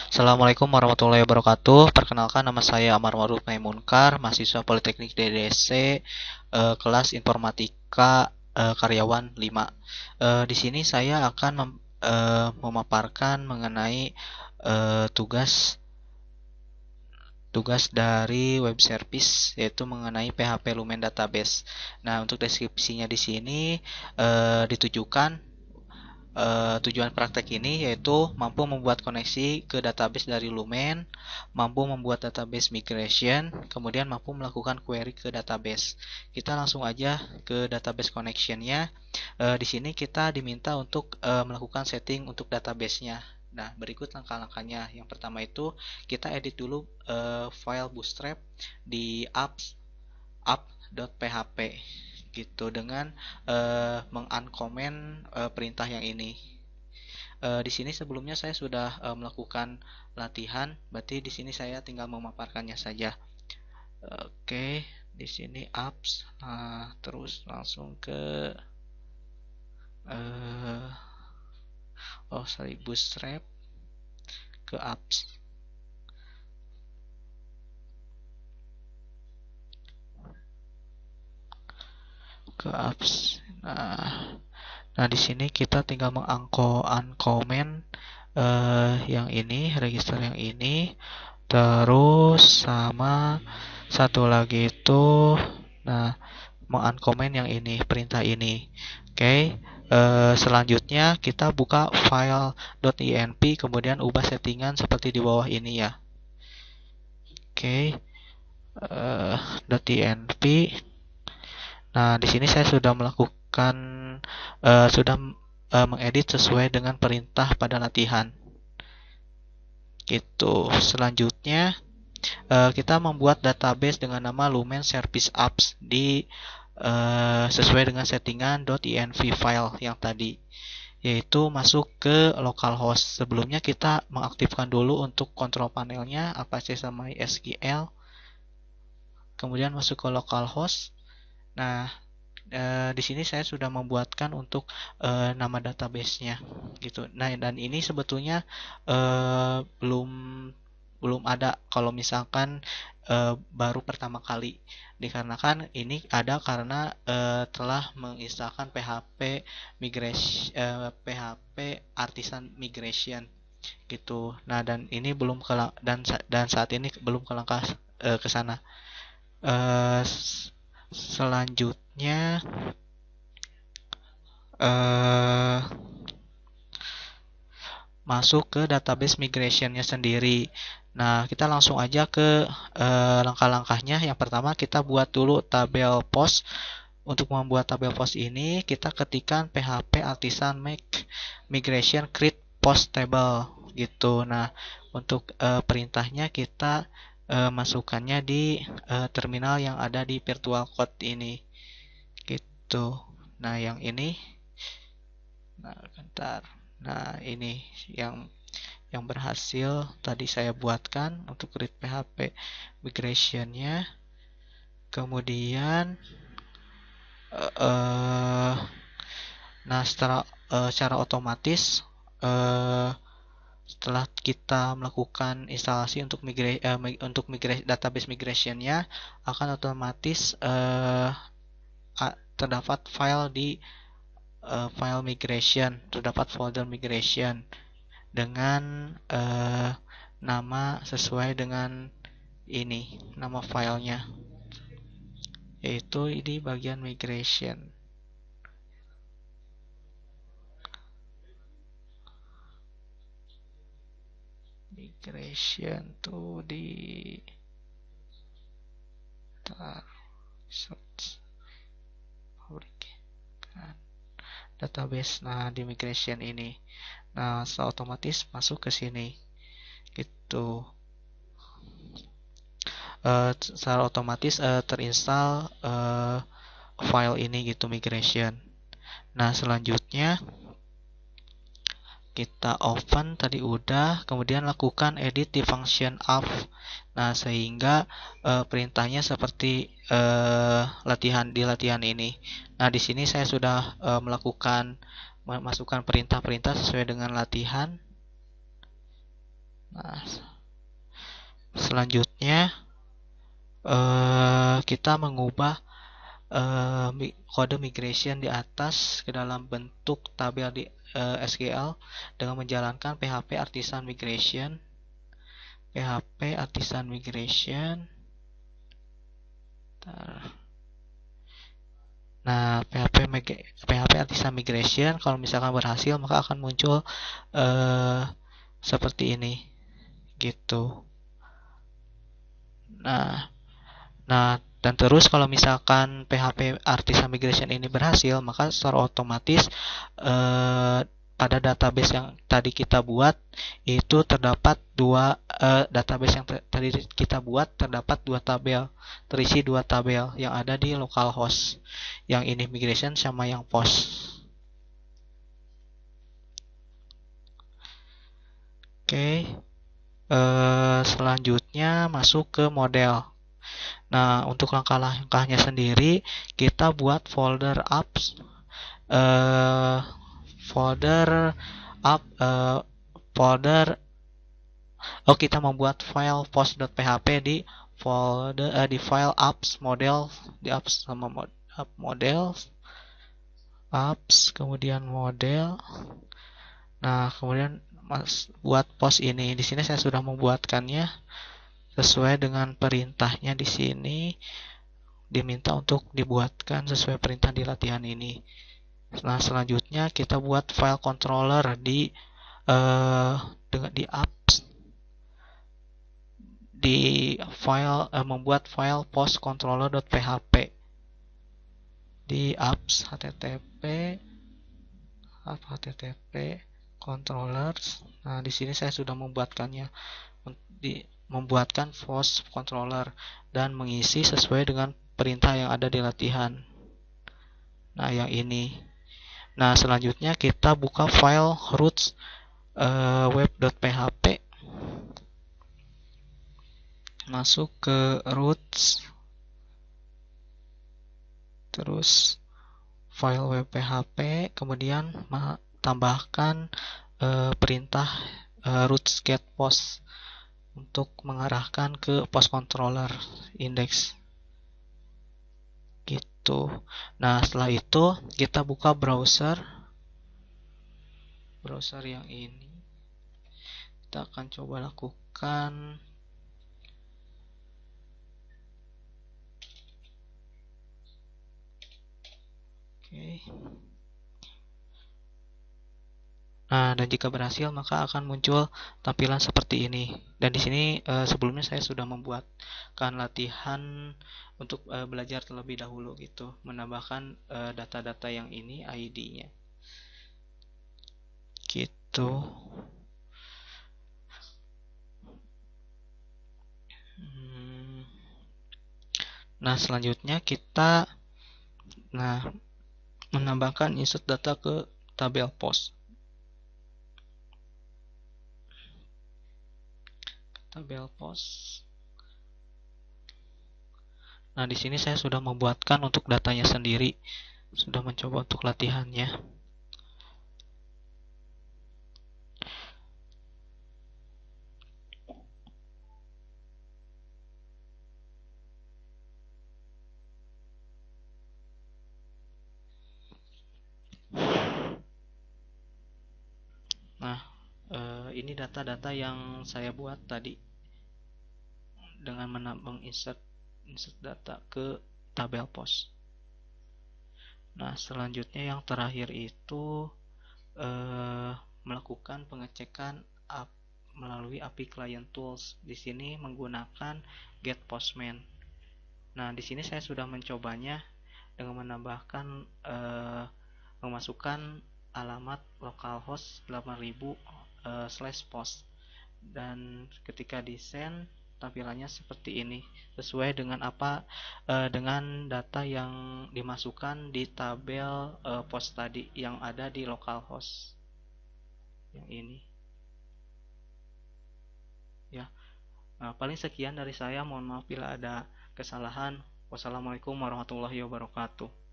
Assalamualaikum warahmatullahi wabarakatuh. Perkenalkan, nama saya Amar Maruf Maimunkar, mahasiswa Politeknik DDC, kelas Informatika, karyawan 5. Di sini saya akan memaparkan mengenai tugas tugas dari web service, yaitu mengenai PHP Lumen Database. Nah, untuk deskripsinya di sini ditujukan tujuan praktek ini yaitu mampu membuat koneksi ke database dari Lumen, mampu membuat database migration, kemudian mampu melakukan query ke database. Kita langsung aja ke database connection-nya. Di sini kita diminta untuk melakukan setting untuk database-nya. Nah, berikut langkah-langkahnya. Yang pertama itu kita edit dulu file bootstrap di app.php gitu dengan menguncomment perintah yang ini. Di sini sebelumnya saya sudah melakukan latihan, berarti di sini saya tinggal memaparkannya saja. Oke, di sini apps, nah terus langsung ke bootstrap ke apps. Nah, di sini kita tinggal uncomment yang ini, register yang ini, terus sama satu lagi itu, nah, menguncomment yang ini, perintah ini. Oke, selanjutnya kita buka file .inp, kemudian ubah settingan seperti di bawah ini ya. Oke, .inp. Nah, di sini saya sudah melakukan mengedit sesuai dengan perintah pada latihan. Gitu. Selanjutnya kita membuat database dengan nama Lumen Service Apps di sesuai dengan settingan .env file yang tadi, yaitu masuk ke localhost. Sebelumnya kita mengaktifkan dulu untuk control panelnya Apache sama MySQL, kemudian masuk ke localhost. Nah, di sini saya sudah membuatkan untuk nama database-nya gitu. Nah, dan ini sebetulnya belum ada kalau misalkan baru pertama kali, dikarenakan ini ada karena telah menginstalkan PHP Artisan Migration gitu. Nah, dan ini belum dan saat ini belum ke langkah ke sana. Selanjutnya masuk ke database migrationnya sendiri. Nah, kita langsung aja ke langkah-langkahnya. Yang pertama kita buat dulu tabel post. Untuk membuat tabel post ini kita ketikkan PHP Artisan Migration create post table gitu. Nah, untuk perintahnya kita masukkannya di terminal yang ada di virtual code ini gitu. Nah, yang ini, nah bentar, nah ini yang berhasil tadi saya buatkan untuk create PHP migrationnya. Kemudian nah secara otomatis setelah kita melakukan instalasi untuk database migrationnya, akan otomatis terdapat file di file migration, terdapat folder migration dengan nama sesuai dengan ini, nama filenya, yaitu ini bagian migration. Migration tuh di search database. Nah, di migration ini, nah setelah otomatis masuk ke sini gitu. Secara otomatis terinstall file ini gitu, migration. Nah, selanjutnya kita open tadi udah, kemudian lakukan edit di function app. Nah, sehingga perintahnya seperti latihan ini. Nah, di sini saya sudah memasukkan perintah-perintah sesuai dengan latihan. Nah, selanjutnya kita mengubah kode migration di atas ke dalam bentuk tabel di SQL dengan menjalankan PHP Artisan Migration. PHP Artisan Migration. Nah, PHP Artisan Migration kalau misalkan berhasil maka akan muncul seperti ini gitu. Nah, dan terus kalau misalkan PHP Artisan Migration ini berhasil, maka secara otomatis pada database yang tadi kita buat itu terdapat database yang tadi kita buat terdapat terisi dua tabel yang ada di localhost. Yang ini migration sama yang post. Oke. Selanjutnya masuk ke model. Nah, untuk langkah-langkahnya sendiri, kita buat folder apps, kita membuat file post.php di file apps model, di apps sama model, apps, kemudian model. Nah, kemudian buat post ini. Di sini saya sudah membuatkannya sesuai dengan perintahnya. Di sini diminta untuk dibuatkan sesuai perintah di latihan ini. Nah, selanjutnya kita buat file controller di apps, di file membuat file post controller.php di apps http controllers. Nah, di sini saya sudah membuatkannya, membuatkan post controller dan mengisi sesuai dengan perintah yang ada di latihan. Nah, yang ini. Nah, selanjutnya kita buka file roots web.php. Masuk ke roots, terus file web php, kemudian tambahkan perintah roots get post untuk mengarahkan ke post controller index gitu. Nah, setelah itu kita buka browser yang ini. Kita akan coba lakukan Nah, dan jika berhasil maka akan muncul tampilan seperti ini. Dan di sini sebelumnya saya sudah membuatkan latihan untuk belajar terlebih dahulu gitu, menambahkan data-data yang ini ID-nya. Gitu. Nah, selanjutnya kita menambahkan insert data ke tabel post. Nah, di sini saya sudah membuatkan untuk datanya sendiri, sudah mencoba untuk latihannya. Nah, ini data-data yang saya buat tadi dengan menginsert data ke tabel post. Nah, selanjutnya yang terakhir itu melakukan pengecekan melalui API Client Tools. Di sini menggunakan Get Postman. Nah, di sini saya sudah mencobanya dengan menambahkan memasukkan alamat localhost 8000/post, dan ketika di send tampilannya seperti ini sesuai dengan dengan data yang dimasukkan di tabel post tadi yang ada di localhost yang ini ya. Paling sekian dari saya, mohon maaf bila ada kesalahan. Wassalamualaikum warahmatullahi wabarakatuh.